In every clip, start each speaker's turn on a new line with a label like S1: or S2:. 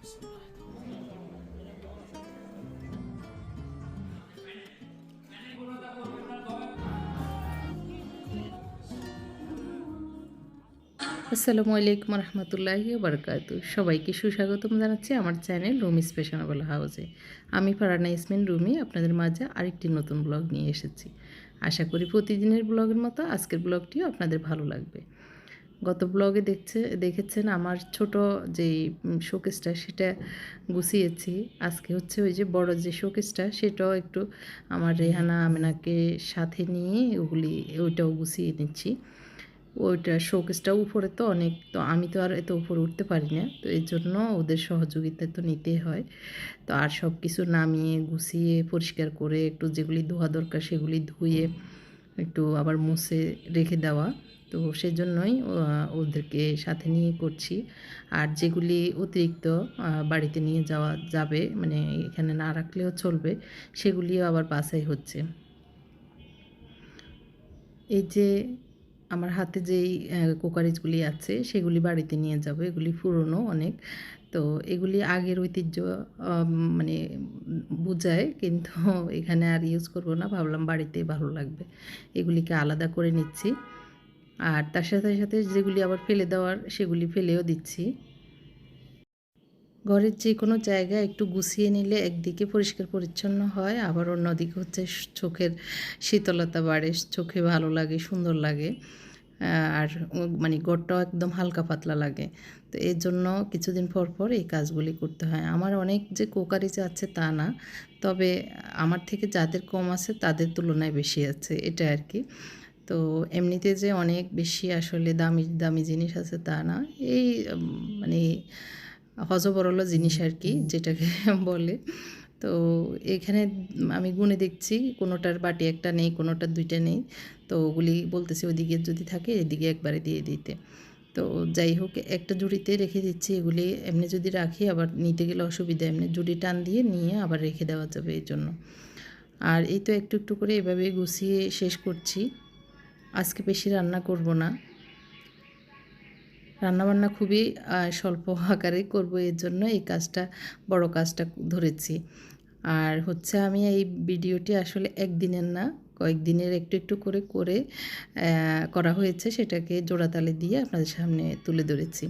S1: আসসালামু আলাইকুম রহমতুল্লাহি বারকাতু। সবাইকে সুস্বাগতম জানাচ্ছি আমার চ্যানেল রুমি স্পেশানেবল হাউসে। আমি ফারহানা ইয়াসমিন রুমি আপনাদের মাঝে আরেকটি নতুন ব্লগ নিয়ে এসেছি। আশা করি প্রতিদিনের ব্লগের মতো আজকের ব্লগটিও আপনাদের ভালো লাগবে। গত ব্লগে দেখেছেন আমার ছোট যেই শোকেসটা সেটা গুছিয়েছি। আজকে হচ্ছে ওই যে বড় যে শোকেসটা সেটাও একটু আমার রেহানা আমেনাকে সাথে নিয়ে ওইটাও গুছিয়ে নিচ্ছি। ওইটা শোকেসটা উপরে তো অনেক, তো আমি তো আর এত উপরে উঠতে পারি না, তো এর জন্য ওদের সহযোগিতা তো নিতেই হয়। তো আর সব কিছু নামিয়ে গুছিয়ে পরিষ্কার করে একটু যেগুলি ধোয়া দরকার সেগুলি ধুয়ে একটু আবার মুছে রেখে দেওয়া। তো সেজন্যই ওদেরকে সাথে নিয়ে করছি। আর যেগুলি অতিরিক্ত বাড়িতে নিয়ে যাওয়া যাবে, মানে এখানে না রাখলেও চলবে, সেগুলিও আবার বাছাই হচ্ছে। এই যে আমার হাতে যেই কুকারিজগুলি আছে সেগুলি বাড়িতে নিয়ে যাব। এগুলি পুরনো অনেক, তো এগুলি আগের ঐতিহ্য মানে বোঝায়, কিন্তু এখানে আর ইউজ করব না, ভাবলাম বাড়িতেই ভালো লাগবে। এগুলিকে আলাদা করে নিচ্ছি, আর তার সাথে সাথে যেগুলি আবার ফেলে দেওয়ার সেগুলি ফেলেও দিচ্ছি। ঘরের যে কোনো জায়গা একটু গুছিয়ে নিলে একদিকে পরিষ্কার পরিচ্ছন্ন হয়, আবার অন্যদিকে হচ্ছে চোখের শীতলতা বাড়ে, চোখে ভালো লাগে, সুন্দর লাগে। আর মানে ঘরটাও একদম হালকা পাতলা লাগে। তো এর জন্য কিছুদিন পর পর এই কাজগুলি করতে হয়। আমার অনেক যে কোকারিজ আছে তা না, তবে আমার থেকে যাদের কম আছে তাদের তুলনায় বেশি আছে, এটা আর কি। তো এমনিতে যে অনেক বেশি আসলে দামি দামি জিনিস আছে তা না, এই মানে হযবরল জিনিস আর কি যেটাকে বলে। তো এখানে আমি গুনে দেখছি কোনোটার বাটি একটা নেই, কোনোটার 2টা নেই। তো ওগুলি বলতেছি ওদিকে যদি থাকে এদিকে একবারে দিয়ে দিতে। তো যাই হোক একটা ঝুড়িতে রেখে দিচ্ছি এগুলি। এমনি যদি রাখি আবার নিতে গেলে অসুবিধা, এমনি ঝুড়ি টান দিয়ে নিয়ে আবার রেখে দেওয়া যাবে এই জন্য। আর এই তো একটু একটু করে এভাবে গুছিয়ে শেষ করছি। আজকে বেশি রান্না করব না, রান্নাবান্না খুবই স্বল্প আকারে করব, এর জন্য এই কাজটা, বড় কাজটা ধরেছি। আর হচ্ছে আমি এই ভিডিওটি আসলে একদিনের না, কয়েকদিনের একটু একটু করে করে করা হয়েছে, সেটাকে জোড়াতালে দিয়ে আপনাদের সামনে তুলে ধরেছি।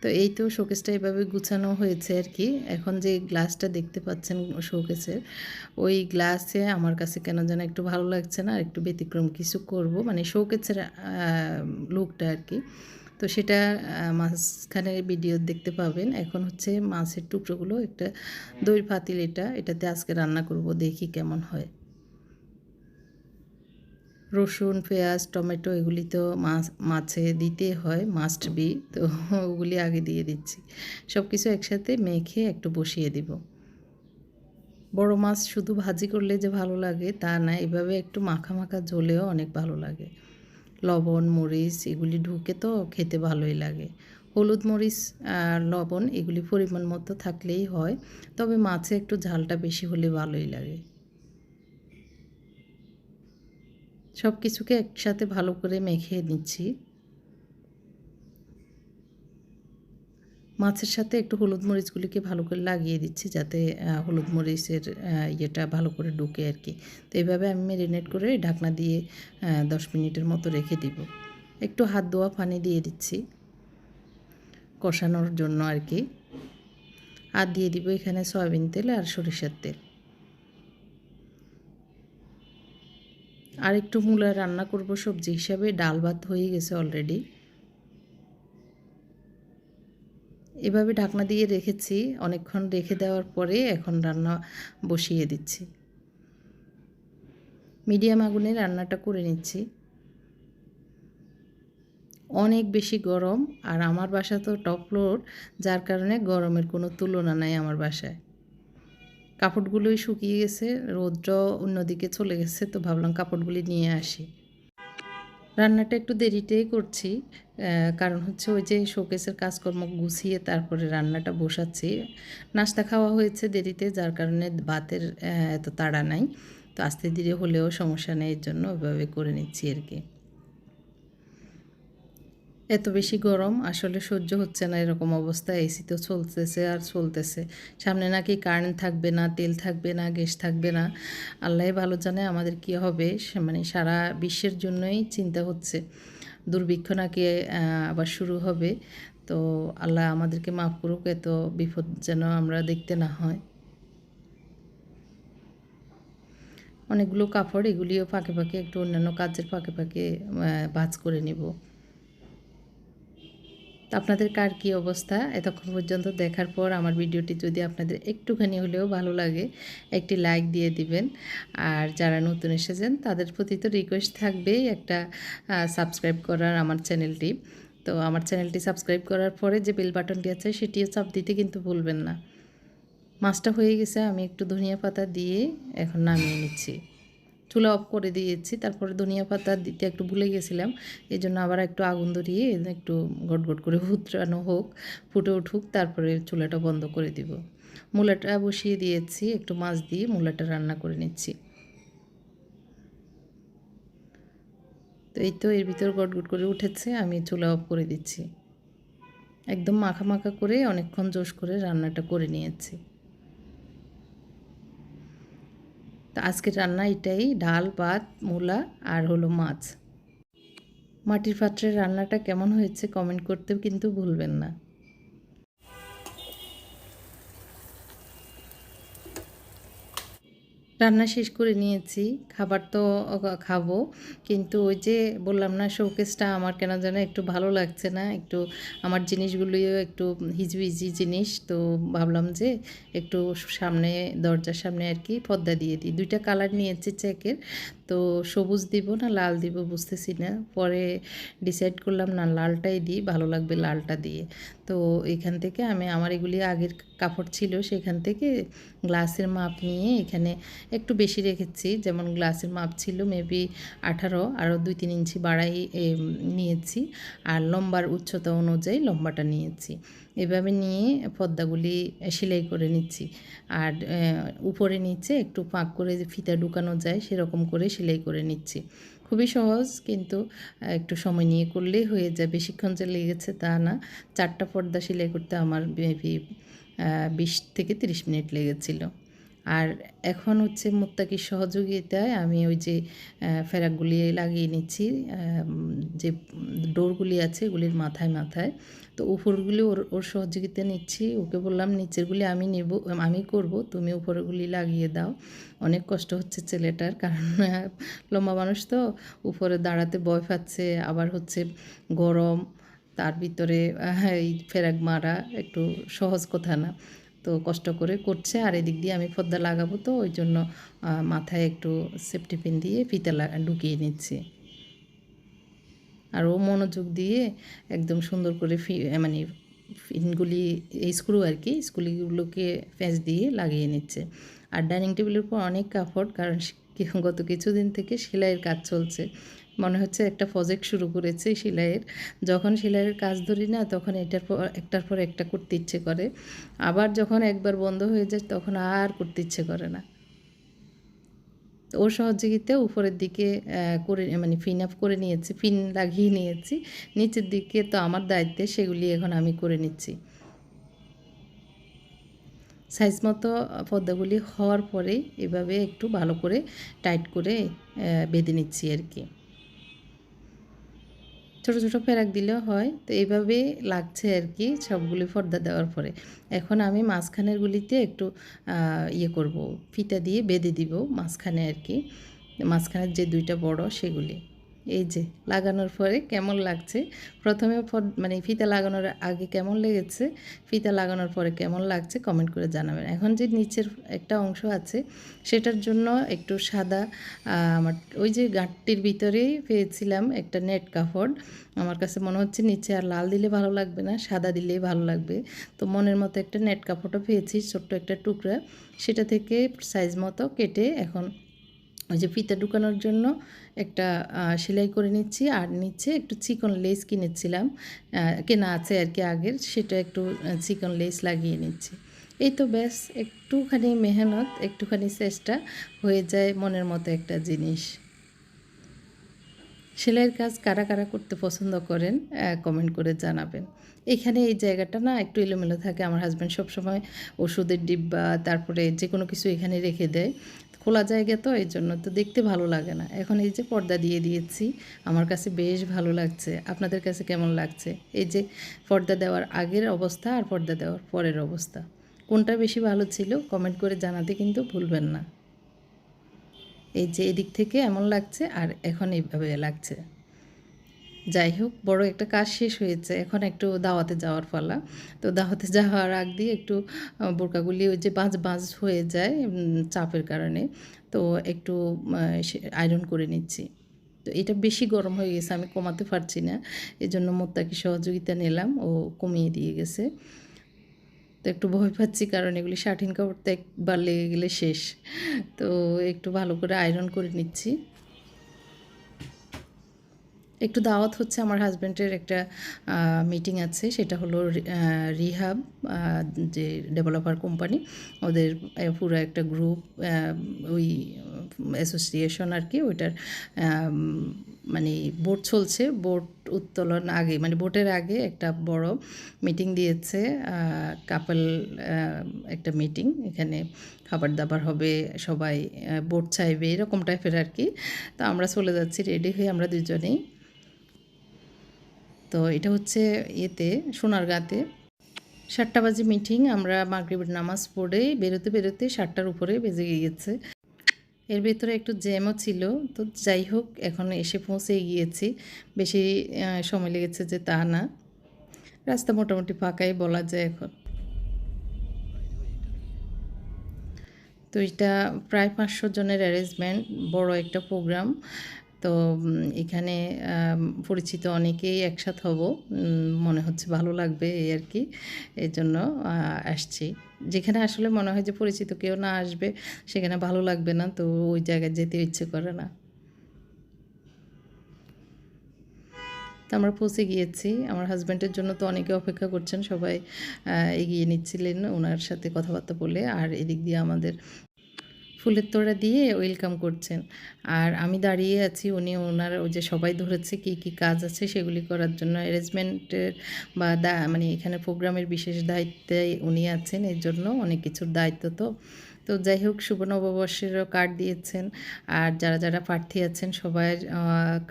S1: তো এই তো শোকেসটা এভাবে গুছানো হয়েছে আর কি। এখন যে গ্লাসটা দেখতে পাচ্ছেন শোকেসের, ওই গ্লাসে আমার কাছে কেন যেন একটু ভালো লাগছে না, আর একটু ব্যতিক্রম কিছু করব, মানে শোকেসের লুকটা আর কি। তো সেটা মাঝখানের ভিডিও দেখতে পাবেন। এখন হচ্ছে মাছের টুকরোগুলো একটা দইয়ের পাতিল, এটাতে আজকে রান্না করব, দেখি কেমন হয়। রসুন, পেঁয়াজ, টমেটো এগুলি তো মাছে দিতে হয়, মাস্ট বি, তো ওগুলি আগে দিয়ে দিচ্ছি। সব কিছু একসাথে মেখে একটু বসিয়ে দিব। বড় মাছ শুধু ভাজি করলে যে ভালো লাগে তা না, এভাবে একটু মাখা মাখা ঝোলেও অনেক ভালো লাগে। লবণ, মরিচ এগুলি ঢুকে তো খেতে ভালোই লাগে। হলুদ, মরিচ আর লবণ এগুলি পরিমাণ মতো থাকলেই হয়, তবে মাছে একটু ঝালটা বেশি হলে ভালোই লাগে। সব কিছুকে একসাথে ভালো করে মেখে নিচ্ছি। মাছের সাথে একটু হলুদ মরিচগুলিকে ভালো করে লাগিয়ে দিচ্ছি, যাতে হলুদ মরিচের ইয়েটা ভালো করে ঢুকে আর কি। তো এইভাবে আমি ম্যারিনেট করে ঢাকনা দিয়ে 10 মিনিটের মতো রেখে দিব। একটু হাত ধোয়া পানি দিয়ে দিচ্ছি কষানোর জন্য আর কি। আর দিয়ে দিব এখানে সয়াবিন তেল আর সরিষার তেল। আর একটু মূলা রান্না করব সবজি হিসাবে, ডাল ভাত হয়ে গেছে অলরেডি। এভাবে ঢাকনা দিয়ে রেখেছি, অনেকক্ষণ রেখে দেওয়ার পরে এখন রান্না বসিয়ে দিচ্ছি। মিডিয়াম আগুনে রান্নাটা করে নিচ্ছি। অনেক বেশি গরম, আর আমার বাসা তো টপ ফ্লোর, যার কারণে গরমের কোনো তুলনা নাই আমার বাসায়। কাপড়গুলোই শুকিয়ে গেছে, রোদটাও অন্যদিকে চলে গেছে, তো ভাবলাম কাপড়গুলি নিয়ে আসি। রান্নাটা একটু দেরিতেই করছি, কারণ হচ্ছে ওই যে শোকেসের কাজকর্ম গুছিয়ে তারপরে রান্নাটা বসাচ্ছি। নাস্তা খাওয়া হয়েছে দেরিতে, যার কারণে ভাতের এত তাড়া নাই। তো আস্তে ধীরে হলেও সমস্যা নেই, এর জন্য ওইভাবে করে নিচ্ছি আর কি। এত বেশি গরম আসলে সহ্য হচ্ছে না, এরকম অবস্থা। এসি তো চলতেছে আর চলতেছে। সামনে নাকি কারেন্ট থাকবে না, তেল থাকবে না, গ্যাস থাকবে না। আল্লাহই ভালো জানে আমাদের কী হবে। মানে সারা বিশ্বের জন্যই চিন্তা হচ্ছে। দুর্ভিক্ষ নাকি আবার শুরু হবে। তো আল্লাহ আমাদেরকে মাফ করুক, এত বিপদ যেন আমরা দেখতে না হয়। অনেকগুলো কাপড়, এগুলিও ফাঁকে ফাঁকে একটু অন্যান্য কাজের ফাঁকে ফাঁকে ভাঁজ করে নিব। তো আপনাদের কার কী অবস্থা এতক্ষণ পর্যন্ত দেখার পর আমার ভিডিওটি যদি আপনাদের একটুখানি হলেও ভালো লাগে, একটি লাইক দিয়ে দিবেন। আর যারা নতুন এসেছেন তাদের প্রতি তো রিকোয়েস্ট থাকবেই একটা সাবস্ক্রাইব করার আমার চ্যানেলটি। তো আমার চ্যানেলটি সাবস্ক্রাইব করার পরে যে বেল বাটনটি আছে সেটিও চাপ দিতে কিন্তু ভুলবেন না। মাছটা হয়ে গেছে, আমি একটু ধনিয়া পাতা দিয়ে এখন নামিয়ে নিচ্ছি। চুলা অফ করে দিয়েছি, তারপরে ধনিয়া পাতা দিতে একটু ভুলে গেছিলাম। এই জন্য আবার একটু আগুন ধরিয়ে একটু গটগট করে ফুটানো হোক, ফুটে উঠুক, তারপরে চুলাটা বন্ধ করে দিব। মূলাটা বসিয়ে দিয়েছি, একটু মাছ দিয়ে মূলাটা রান্না করে নিচ্ছি। তো এই তো এর ভিতর গটগট করে উঠেছে, আমি চুলা অফ করে দিচ্ছি। একদম মাখা মাখা করে অনেকক্ষণ জোশ করে রান্নাটা করে নিয়েছি। তো আজকের রান্না এটাই, ডাল, ভাত, মূলা আর হলো মাছ। মাটির পাত্রের রান্নাটা কেমন হয়েছে কমেন্ট করতেও কিন্তু ভুলবেন না। রান্না শেষ করে নিয়েছি, খাবার তো খাবো, কিন্তু ওই যে বললাম না, শোকেসটা আমার কেন যেন একটু ভালো লাগছে না। একটু আমার জিনিসগুলিও একটু হিজিবিজি জিনিস, তো ভাবলাম যে একটু সামনে, দরজার সামনে আর কি পর্দা দিয়ে দিই। দুইটা কালার নিয়েছি চেকের, তো সবুজ দিব না লাল দিব বুঝতেছি না। পরে ডিসাইড করলাম না, লালটাই দিই, ভালো লাগবে লালটা দিয়ে। তো এখান থেকে আমি আমার এগুলি আগের কাপড় ছিল, সেখান থেকে গ্লাসের মাপ নিয়ে এখানে একটু বেশি রেখেছি। যেমন গ্লাসের মাপ ছিল মেবি 18, আরও 2-3 ইঞ্চি বাড়াই নিয়েছি। আর লম্বার উচ্চতা অনুযায়ী লম্বাটা নিয়েছি। এভাবে নিয়ে পর্দাগুলি সেলাই করে নিচ্ছি। আর উপরে নিচে একটু ফাঁক করে যে ফিতা ঢুকানো যায় সেরকম করে সেলাই করে নিচ্ছি। খুবই সহজ, কিন্তু একটু সময় নিয়ে করলেই হয়ে যায়। বেশিক্ষণ যে লেগেছে তা না। 4টা পর্দা সেলাই করতে আমার মেবি 20 থেকে 30 মিনিট লেগেছিল। আর এখন হচ্ছে মুত্তাকির সহযোগিতায় আমি ওই যে ফেরাকগুলি লাগিয়ে নিচ্ছি, যে ডোরগুলি আছে এগুলির মাথায় মাথায়। তো উপরগুলি ওর সহযোগিতা নিচ্ছি। ওকে বললাম নিচেরগুলি আমি নেব, আমি করব, তুমি উপরগুলি লাগিয়ে দাও। অনেক কষ্ট হচ্ছে ছেলেটার, কারণ লম্বা মানুষ তো, উপরে দাঁড়াতে ভয় পাচ্ছে, আবার হচ্ছে গরম, তার ভিতরে এই ফেরাক মারা একটু সহজ কথা না। তো কষ্ট করে করছে, আর এদিক দিয়ে আমি পর্দা লাগাবো, তো ওই জন্য মাথায় একটু সেফটি পিন দিয়ে ফিতা ঢুকিয়ে নিচ্ছি। আর ও মনোযোগ দিয়ে একদম সুন্দর করে মানে পিনগুলি, এই স্ক্রু আর কি, স্ক্রুগুলোকে প্যাঁচ দিয়ে লাগিয়ে নিচ্ছে। আর ডাইনিং টেবিলের উপর অনেক কাপড়, কারণ গত কিছুদিন থেকে সেলাইয়ের কাজ চলছে। মনে হচ্ছে একটা প্রজেক্ট শুরু করেছে সেলাইয়ের। যখন সেলাইয়ের কাজ ধরি না, তখন একটার পর একটা করতে ইচ্ছে করে। আবার যখন একবার বন্ধ হয়ে যায় তখন আর করতে ইচ্ছে করে না। তো ওর সহযোগিতায় উপরের দিকে করে মানে ফিন আপ করে নিয়েছি, ফিন লাগিয়ে নিয়েছি। নিচের দিকে তো আমার দায়িত্বে, সেগুলি এখন আমি করে নিচ্ছি। সাইজ মতো পর্দাগুলি হওয়ার পরেই এভাবে একটু ভালো করে টাইট করে বেঁধে নিচ্ছি আর কি। ছোটো ছোটো ফেরাক দিলেও হয়। তো এইভাবে লাগছে আর কি সবগুলি পর্দা দেওয়ার পরে। এখন আমি মাঝখানের গুলিতে একটু ইয়ে করব, ফিতা দিয়ে বেঁধে দিব মাঝখানে আর কি, মাঝখানের যে 2টা বড় সেগুলি। এই যে লাগানোর পরে কেমন লাগছে, প্রথমে মানে ফিতা লাগানোর আগে কেমন লেগেছে, ফিতা লাগানোর পরে কেমন লাগছে কমেন্ট করে জানাবেন। এখন যে নিচের একটা অংশ আছে সেটার জন্য একটু সাদা, আমার ওই যে গাঁটটির ভিতরেই পেয়েছিলাম একটা নেট কাপড়। আমার কাছে মনে হচ্ছে নিচে আর লাল দিলে ভালো লাগবে না, সাদা দিলেই ভালো লাগবে। তো মনের মতো একটা নেট কাপড়টা পেয়েছি, ছোট্ট একটা টুকরা, সেটা থেকে সাইজ মতো কেটে এখন ওই যে ফিতা ঢুকানোর জন্য একটা সেলাই করে নিচ্ছি। আর নিচে একটু চিকন লেস কিনেছিলাম, কেনা আছে আর কি আগের, সেটা একটু চিকন লেস লাগিয়ে নিচ্ছি। এই তো ব্যাস, একটুখানি মেহনত, একটুখানি চেষ্টা, হয়ে যায় মনের মতো একটা জিনিস। সেলাইয়ের কাজ কারা কারা করতে পছন্দ করেন কমেন্ট করে জানাবেন। এখানে এই জায়গাটা না একটু এলোমেলো থাকে। আমার হাসব্যান্ড সবসময় ওষুধের ডিব্বা তারপরে যে কোনো কিছু এখানে রেখে দেয়। খোলা জায়গা তো এইজন্য তো দেখতে ভালো লাগে না। এখন এই যে পর্দা দিয়ে দিয়েছি, আমার কাছে বেশ ভালো লাগছে। আপনাদের কাছে কেমন লাগছে? এই যে পর্দা দেওয়ার আগের অবস্থা আর পর্দা দেওয়ার পরের অবস্থা। কোনটা বেশি ভালো ছিল কমেন্ট করে জানাতে কিন্তু ভুলবেন না। এই যে এদিক থেকে এমন লাগছে আর এখন এইভাবে লাগছে। যাই হোক বড় একটা কাজ শেষ হয়েছে, এখন একটু দাওয়াতে যাওয়ার পালা। তো দাওয়াতে যাওয়ার আগ দিয়ে একটু বোরকাগুলি ওই যে বাজ হয়ে যায় চাপের কারণে, তো একটু আয়রন করে নিচ্ছি। তো এটা বেশি গরম হয়ে গেছে, আমি কমাতে পারছি না, এই জন্য মোত্তাকি সহযোগিতা নিলাম, ও কমিয়ে দিয়ে গেছে। তো একটু ভয় পাচ্ছি কারণ এগুলি শার্টিন কাপড়তে একবার লেগে গেলে শেষ। তো একটু ভালো করে আয়রন করে নিচ্ছি। একটু দাওয়াত হচ্ছে, আমার হাজব্যান্ডের একটা মিটিং আছে, সেটা হলো রিহাব, যে ডেভেলপার কোম্পানি, ওদের পুরো একটা গ্রুপ, ওই অ্যাসোসিয়েশন আর কি, ওইটার মানে বোট চলছে, বোট উত্তোলন আগে মানে বোটের আগে একটা বড় মিটিং দিয়েছে, কাপল একটা মিটিং, এখানে খাবার দাবার হবে, সবাই বোট চাইবে এরকম টাইপের আর কি। তো আমরা চলে যাচ্ছি রেডি হয়ে আমরা দুজনেই। তো এটা হচ্ছে ইয়েতে সোনারগাঁতে 7টা বাজে মিটিং, আমরা মাগরিবের নামাজ পড়ে বেরোতে বেরোতে 7টার উপরে বেজে গিয়েছে। এর ভেতরে একটু জ্যামও ছিল, তো যাই হোক এখন এসে পৌঁছে গিয়েছি। বেশি সময় লেগেছে যে তা না, রাস্তা মোটামুটি ফাঁকাই বলা যায় এখন। তো এটা প্রায় 500 জনের অ্যারেঞ্জমেন্ট, বড় একটা প্রোগ্রাম। তো এখানে পরিচিত অনেকেই একসাথে হব, মনে হচ্ছে ভালো লাগবে এই আর কি, এই জন্য আসছি। যেখানে আসলে মনে হয় যে পরিচিত কেউ না আসবে সেখানে ভালো লাগবে না, তো ওই জায়গায় যেতে ইচ্ছে করে না। তো আমরা পৌঁছে গিয়েছি, আমার হাজব্যান্ডের জন্য তো অনেকে অপেক্ষা করছেন, সবাই এগিয়ে নিচ্ছিলেন ওনার সাথে কথাবার্তা বলে, আর এদিক দিয়ে আমাদের ফুলের তোড়া দিয়ে ওয়েলকাম করছেন। আর আমি দাঁড়িয়ে আছি, উনি ওনার ওই যে সবাই ধরেছে কী কী কাজ আছে সেগুলি করার জন্য, অ্যারেঞ্জমেন্টের বা মানে এখানে প্রোগ্রামের বিশেষ দায়িত্বে উনি আছেন, এর জন্য অনেক কিছুর দায়িত্ব। তো তো যাই হোক শুভ নববর্ষেরও কার্ড দিয়েছেন, আর যারা যারা প্রার্থী আছেন সবাই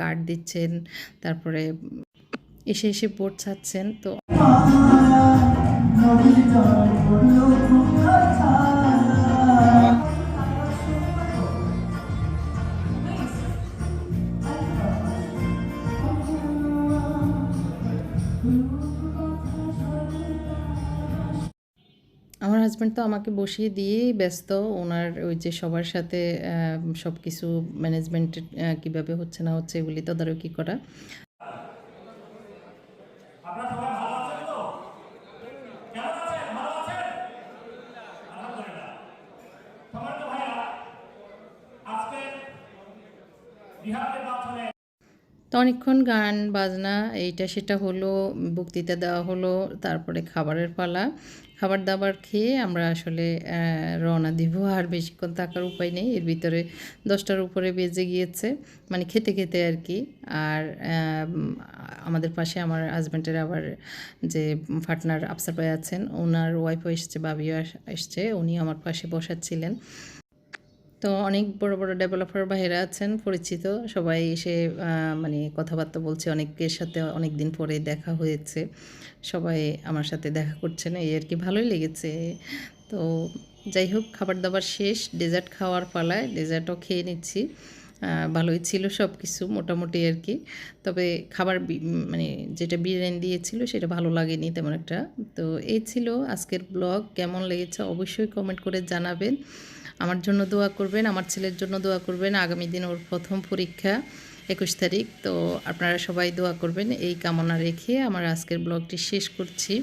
S1: কার্ড দিচ্ছেন, তারপরে এসে এসে বোর্ড ছাড়ছেন। তো আমার হাজব্যান্ড তো আমাকে বসিয়ে দিয়েই ব্যস্ত, ওনার ওই যে সবার সাথে সব কিছু ম্যানেজমেন্টের কীভাবে হচ্ছে না হচ্ছে এগুলি তদারকি করা। তো অনেকক্ষণ গান বাজনা এইটা সেটা হলো, বক্তৃতা দেওয়া হলো, তারপরে খাবারের পালা। খাবার দাবার খেয়ে আমরা আসলে রওনা দিব, আর বেশিক্ষণ থাকার উপায় নেই, এর ভিতরে 10টার উপরে বেজে গিয়েছে, মানে খেতে খেতে আর কি। আর আমাদের পাশে আমার হাজব্যান্ডের আবার যে পার্টনার আফসার ভাই আছেন, ওনার ওয়াইফও এসছে, বাবিও এসছে, উনি আমার পাশে বসাচ্ছিলেন। তো অনেক বড় বড় ডেভেলপার ভাইয়েরা আছেন পরিচিত, সবাই এসে মানে কথাবার্তা বলছে, অনেকের সাথে অনেক দিন পরে দেখা হয়েছে, সবাই আমার সাথে দেখা করছেন, এই আর কি, ভালোই লেগেছে। তো যাই হোক খাবার দাবার শেষ, ডেজার্ট খাওয়ার পালায়, ডেজার্টও খেয়ে নিচ্ছি। ভালোই ছিল সব কিছু মোটামুটি আর কি, তবে খাবার মানে যেটা বিরিয়ানি দিয়েছিল সেটা ভালো লাগেনি তেমন একটা। তো এই ছিল আজকের ব্লগ, কেমন লেগেছে অবশ্যই কমেন্ট করে জানাবেন। আমার জন্য দোয়া করবেন, আমার ছেলের জন্য দোয়া করবেন, আগামী দিন ওর প্রথম পরীক্ষা 21 তারিখ, তো আপনারা সবাই দোয়া করবেন এই কামনা রেখে আমার আজকের ব্লগটি শেষ করছি।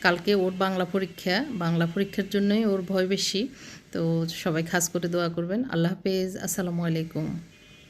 S1: কালকে ওর বাংলা পরীক্ষা, বাংলা পরীক্ষার জন্যই ওর ভয় বেশি, তো সবাই খাস করে দোয়া করবেন। আল্লাহ হাফেজ, আসসালামু আলাইকুম।